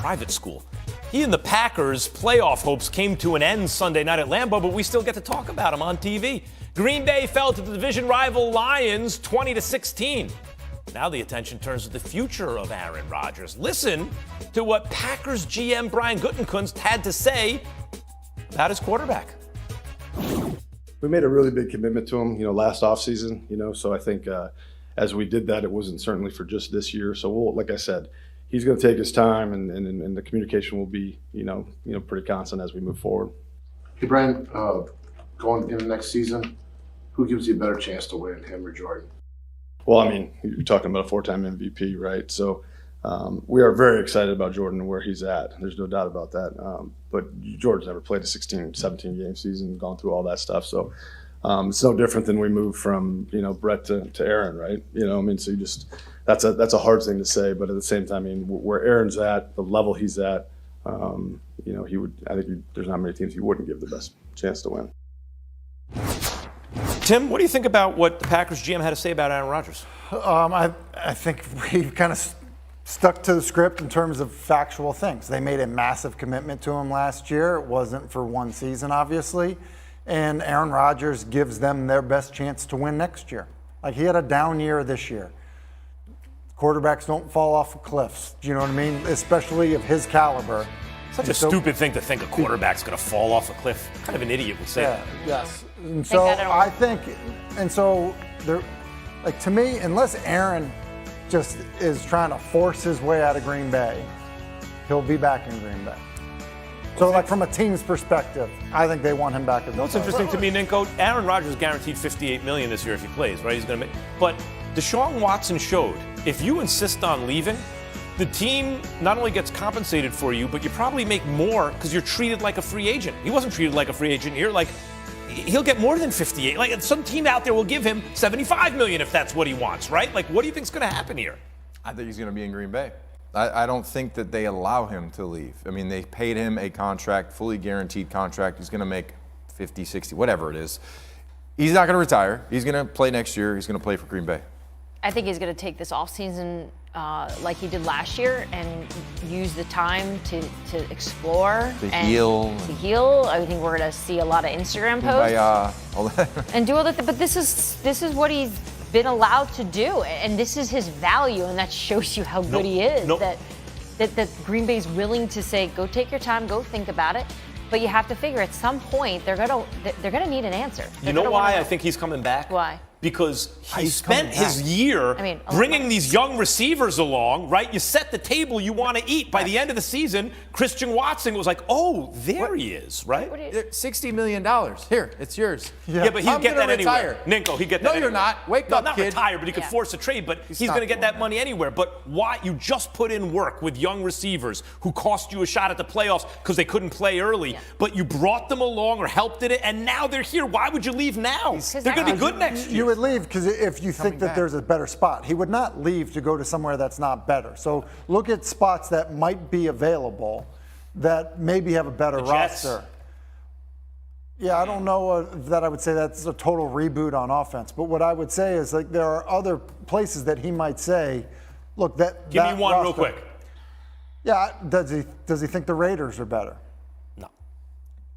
private school. He and the Packers' playoff hopes came to an end Sunday night at Lambeau, but we still get to talk about him on TV. Green Bay fell to the division rival Lions 20-16. Now the attention turns to the future of Aaron Rodgers. Listen to what Packers GM Brian Gutekunst had to say about his quarterback. We made a really big commitment to him, last offseason, so I think as we did that, it wasn't certainly for just this year. So like I said, he's going to take his time and the communication will be, pretty constant as we move forward. Hey, Brian, going into next season, who gives you a better chance to win, him or Jordan? Well, you're talking about a 4-time MVP, right? So we are very excited about Jordan and where he's at. There's no doubt about that. But Jordan's never played a 16, 17-game season, gone through all that stuff. So it's no different than we moved from, Brett to Aaron, right? So you just that's a hard thing to say. But at the same time, where Aaron's at, the level he's at, he would. I think there's not many teams he wouldn't give the best chance to win. Tim, what do you think about what the Packers GM had to say about Aaron Rodgers? I think we've kind of stuck to the script in terms of factual things. They made a massive commitment to him last year. It wasn't for one season, obviously. And Aaron Rodgers gives them their best chance to win next year. He had a down year this year. Quarterbacks don't fall off of cliffs. Do you know what I mean? Especially of his caliber. Such a stupid thing to think a quarterback's going to fall off a cliff. What kind of an idiot would say that? Yes. And so I think, to me, unless Aaron just is trying to force his way out of Green Bay, he'll be back in Green Bay. So, from a team's perspective, I think they want him back. What's interesting to me, Ninko, Aaron Rodgers is guaranteed $58 million this year if he plays, right? He's going to make. But Deshaun Watson showed if you insist on leaving, the team not only gets compensated for you, but you probably make more because you're treated like a free agent. He wasn't treated like a free agent here. He'll get more than 58. Some team out there will give him $75 million if that's what he wants, right? What do you think's going to happen here? I think he's going to be in Green Bay. I don't think that they allow him to leave. They paid him a contract, fully guaranteed contract. He's going to make 50, 60, whatever it is. He's not going to retire. He's going to play next year. He's going to play for Green Bay. I think he's going to take this offseason like he did last year and use the time to explore. To heal. I think we're going to see a lot of Instagram posts. And do all that. But this is what he's been allowed to do. And this is his value. And that shows you how good he is. That Green Bay's willing to say, go take your time, go think about it. But you have to figure at some point they're gonna need an answer. You know why I think he's coming back? Why? Because he spent his year bringing these young receivers along, right? You set the table you want to eat. By the end of the season, Christian Watson was like, oh, there he is, right? $60 million. Here, it's yours. Yeah, but he'd get that anywhere. Ninko, he'd get that anywhere. No, you're not. Wake up, not kid. retire, but he could force a trade, but he's going to get that money anywhere. But why? You just put in work with young receivers who cost you a shot at the playoffs because they couldn't play early, but you brought them along or helped in it, and now they're here. Why would you leave now? They're going to be good next year. You would leave because if you think that there's a better spot. He would not leave to go to somewhere that's not better. So look at spots that might be available that maybe have a better roster. Yeah, I don't know that I would say that's a total reboot on offense. But what I would say is there are other places that he might say, look, that Give me one roster, real quick. Yeah, does he think the Raiders are better?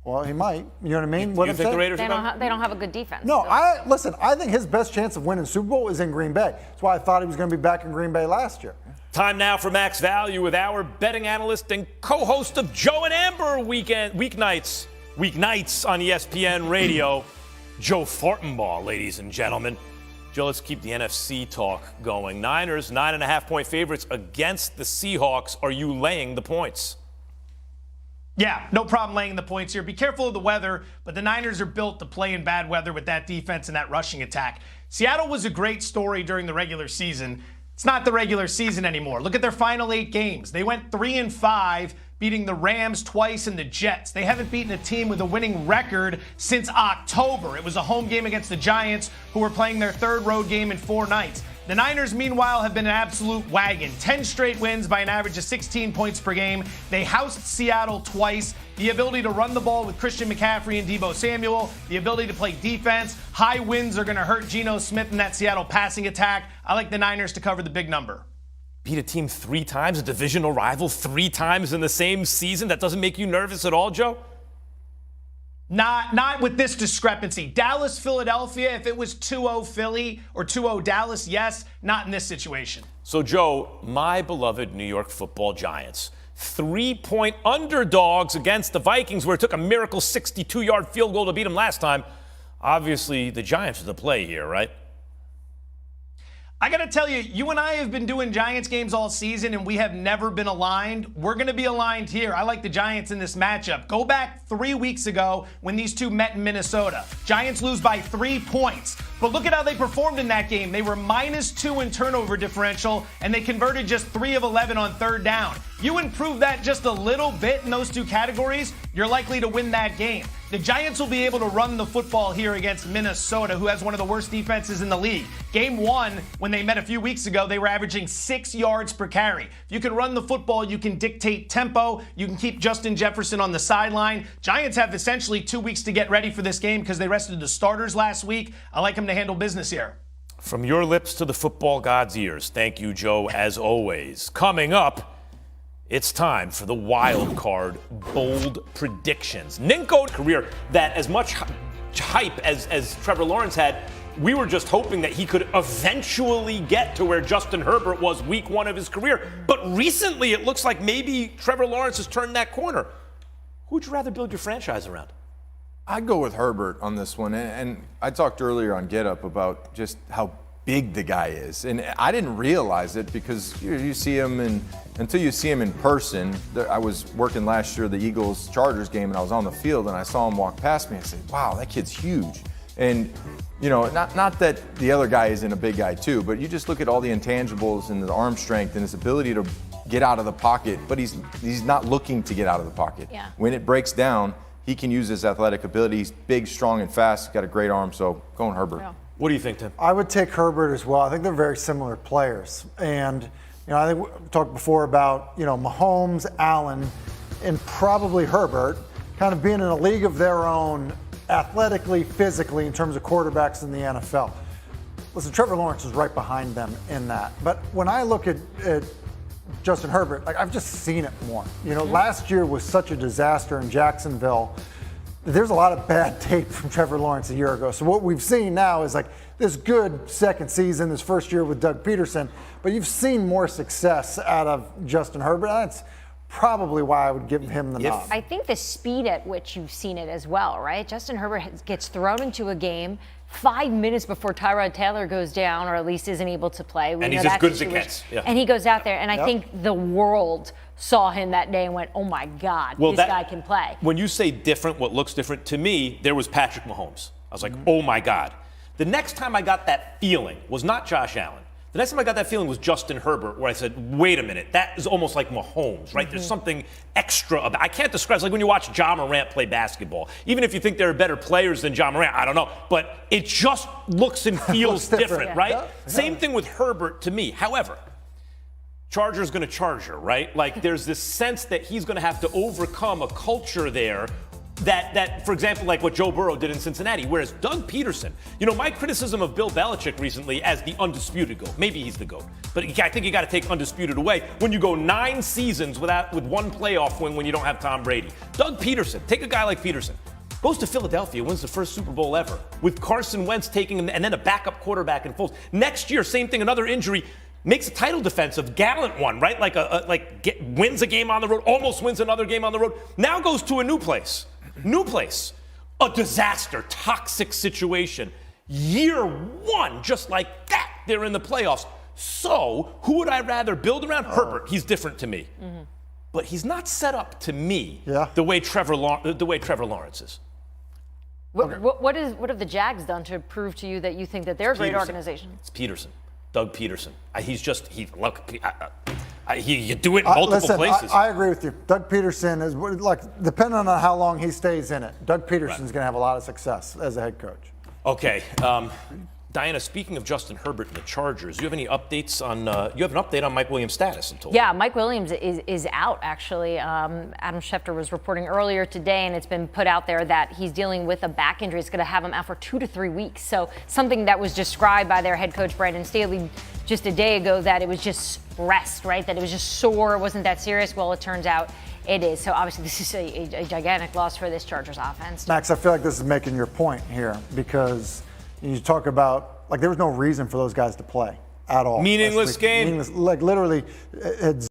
Well, he might. You know what I mean? You think the Raiders they don't have a good defense. No, I think his best chance of winning Super Bowl is in Green Bay. That's why I thought he was going to be back in Green Bay last year. Time now for Max Value with our betting analyst and co-host of Joe and Amber weeknights on ESPN Radio, Joe Fortenbaugh, ladies and gentlemen. Joe, let's keep the NFC talk going. Niners, 9.5-point favorites against the Seahawks. Are you laying the points? Yeah, no problem laying the points here. Be careful of the weather, but the Niners are built to play in bad weather with that defense and that rushing attack. Seattle was a great story during the regular season. It's not the regular season anymore. Look at their final 8 games. They went 3-5, beating the Rams twice and the Jets. They haven't beaten a team with a winning record since October. It was a home game against the Giants, who were playing their 3rd road game in 4 nights. The Niners, meanwhile, have been an absolute wagon. 10 straight wins by an average of 16 points per game. They housed Seattle twice. The ability to run the ball with Christian McCaffrey and Deebo Samuel. The ability to play defense. High wins are going to hurt Geno Smith in that Seattle passing attack. I like the Niners to cover the big number. beat a team 3 times, a divisional rival 3 times in the same season? That doesn't make you nervous at all, Joe? Not with this discrepancy. Dallas, Philadelphia, if it was 2-0 Philly or 2-0 Dallas, yes, not in this situation. So, Joe, my beloved New York Football Giants, 3-point underdogs against the Vikings, where it took a miracle 62-yard field goal to beat them last time. Obviously, the Giants are the play here, right? I got to tell you, you and I have been doing Giants games all season, and we have never been aligned. We're going to be aligned here. I like the Giants in this matchup. Go back 3 weeks ago when these two met in Minnesota. Giants lose by 3 points. But look at how they performed in that game. They were -2 in turnover differential, and they converted just 3 of 11 on third down. You improve that just a little bit in those two categories, you're likely to win that game. The Giants will be able to run the football here against Minnesota, who has one of the worst defenses in the league. Game 1, when they met a few weeks ago, they were averaging 6 yards per carry. If you can run the football, you can dictate tempo, you can keep Justin Jefferson on the sideline. Giants have essentially 2 weeks to get ready for this game because they rested the starters last week. I like them to handle business here. From your lips to the football god's ears. Thank you, Joe, as always. Coming up, it's time for the wild card bold predictions. Ninkovich career that as much hype as Trevor Lawrence had, we were just hoping that he could eventually get to where Justin Herbert was week 1 of his career. But recently it looks like maybe Trevor Lawrence has turned that corner. Who would you rather build your franchise around? I'd go with Herbert on this one. And I talked earlier on Get Up about just how big the guy is. And I didn't realize it because you see him until you see him in person. I was working last year the Eagles-Chargers game, and I was on the field, and I saw him walk past me and said, wow, that kid's huge. And, you know, not that the other guy isn't a big guy too, but you just look at all the intangibles and the arm strength and his ability to get out of the pocket, but he's not looking to get out of the pocket. Yeah. When it breaks down, he can use his athletic ability. He's big, strong, and fast. He's got a great arm, so going Herbert. Yeah. What do you think, Tim? I would take Herbert as well. I think they're very similar players. And, you know, I think we talked before about, you know, Mahomes, Allen, and probably Herbert kind of being in a league of their own athletically, physically, in terms of quarterbacks in the NFL. Listen, Trevor Lawrence is right behind them in that. But when I look at Justin Herbert, like, I've just seen it more. You know, last year was such a disaster in Jacksonville. There's a lot of bad tape from Trevor Lawrence a year ago. So what we've seen now is like this good second season, this first year with Doug Peterson, but you've seen more success out of Justin Herbert. That's probably why I would give him the nod. I think the speed at which you've seen it as well, right? Justin Herbert gets thrown into a game 5 minutes before Tyrod Taylor goes down, or at least isn't able to play. And he's as good as it gets. Yeah. And he goes out there, and I think the world saw him that day and went, oh my God, this guy can play. When you say different, what looks different, to me, there was Patrick Mahomes. I was like, oh my God. The next time I got that feeling was not Josh Allen. The next time I got that feeling was Justin Herbert, where I said, wait a minute, that is almost like Mahomes, right? There's something extra about it. I can't describe. It's like when you watch Ja Morant play basketball. Even if you think there are better players than Ja Morant, I don't know. But it just looks and feels different, right? Yeah. Same thing with Herbert to me. However, Charger's going to Charger, right? Like, there's this sense that he's going to have to overcome a culture there that, for example, like what Joe Burrow did in Cincinnati, whereas Doug Peterson, you know, my criticism of Bill Belichick recently as the undisputed GOAT, maybe he's the GOAT, but I think you got to take undisputed away when you go 9 seasons with one playoff win when you don't have Tom Brady. Doug Peterson, take a guy like Peterson, goes to Philadelphia, wins the first Super Bowl ever, with Carson Wentz taking him, and then a backup quarterback in Foles. Next year, same thing, another injury, makes a title defensive, gallant one, right? Wins a game on the road, almost wins another game on the road, now goes to a new place, a disaster, toxic situation. Year 1, just like that, they're in the playoffs. So, who would I rather build around? Herbert, he's different to me. Mm-hmm. But he's not set up to me the way Trevor Lawrence is. What have the Jags done to prove to you that you think that they're a great organization? It's Peterson, Doug Peterson. You do it in multiple places. I agree with you. Doug Peterson is, like, depending on how long he stays in it, Doug Peterson's going to have a lot of success as a head coach. Okay. Diana, speaking of Justin Herbert and the Chargers, do you have any updates on? You have an update on Mike Williams' status, I'm told. Yeah, Mike Williams is out, actually. Adam Schefter was reporting earlier today, and it's been put out there that he's dealing with a back injury. It's going to have him out for 2 to 3 weeks. So something that was described by their head coach Brandon Staley just a day ago that it was just rest, right? That it was just sore, it wasn't that serious. Well, it turns out it is. So obviously this is a gigantic loss for this Chargers offense. Max, I feel like this is making your point here because you talk about, like, there was no reason for those guys to play at all. Meaningless game. Like, literally,